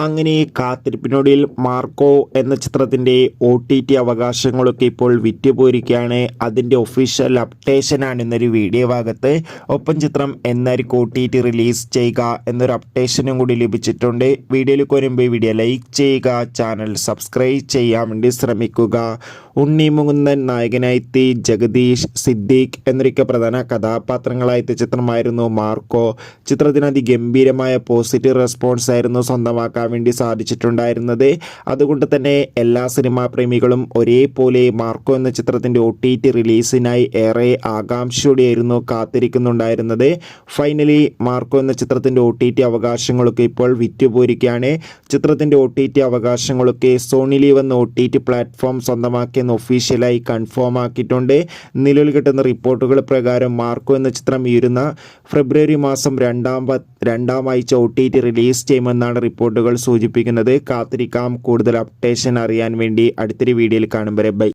അങ്ങനെ കാത്തിരിപ്പിനൊടുവിൽ മാർക്കോ എന്ന ചിത്രത്തിൻ്റെ OTT അവകാശങ്ങളൊക്കെ ഇപ്പോൾ വിറ്റുപോയിരിക്കുകയാണ്. അതിൻ്റെ ഒഫീഷ്യൽ അപ്ഡേഷനാണ് ഇന്നൊരു വീഡിയോ ഭാഗത്ത്. ഒപ്പം ചിത്രം എന്നായിരിക്കും OTT റിലീസ് ചെയ്യുക എന്നൊരു അപ്ഡേഷനും കൂടി ലഭിച്ചിട്ടുണ്ട്. വീഡിയോയിലേക്ക് വരുമ്പോൾ വീഡിയോ ലൈക്ക് ചെയ്യുക, ചാനൽ സബ്സ്ക്രൈബ് ചെയ്യാൻ വേണ്ടി ശ്രമിക്കുക. ഉണ്ണി മുകുന്ദൻ നായകനായെത്തി, ജഗദീഷ്, സിദ്ദീഖ് എന്നൊക്കെ പ്രധാന കഥാപാത്രങ്ങളായെത്തിയ ചിത്രമായിരുന്നു മാർക്കോ. ചിത്രത്തിന് അതിഗംഭീരമായ പോസിറ്റീവ് റെസ്പോൺസ് ആയിരുന്നു സ്വന്തമാക്കാൻ വേണ്ടി സാധിച്ചിട്ടുണ്ടായിരുന്നത്. അതുകൊണ്ട് തന്നെ എല്ലാ സിനിമാ പ്രേമികളും ഒരേപോലെ മാർക്കോ എന്ന ചിത്രത്തിൻ്റെ OTT റിലീസിനായി ഏറെ ആകാംക്ഷയോടെയായിരുന്നു കാത്തിരിക്കുന്നുണ്ടായിരുന്നത്. ഫൈനലി മാർക്കോ എന്ന ചിത്രത്തിൻ്റെ OTT അവകാശങ്ങളൊക്കെ ഇപ്പോൾ വിറ്റുപോയിരിക്കുകയാണ്. ചിത്രത്തിൻ്റെ OTT അവകാശങ്ങളൊക്കെ സോണി ലീവ് എന്ന OTT പ്ലാറ്റ്ഫോം സ്വന്തമാക്കിയെന്ന് ഒഫീഷ്യലായി കൺഫേം ആക്കിയിട്ടുണ്ട്. നിലവിൽ കിട്ടുന്ന റിപ്പോർട്ടുകൾ പ്രകാരം മാർക്കോ എന്ന ചിത്രം ഈ വരുന്ന ഫെബ്രുവരി മാസം രണ്ടാം ആഴ്ച OTT റിലീസ് ചെയ്യുമെന്നാണ് റിപ്പോർട്ടുകൾ സൂചിപ്പിക്കുന്നത്. കാത്തിരിക്കാം കൂടുതൽ അപ്ഡേഷൻ അറിയാൻ വേണ്ടി. അടുത്തൊരു വീഡിയോയിൽ കാണും വരെ ബൈ.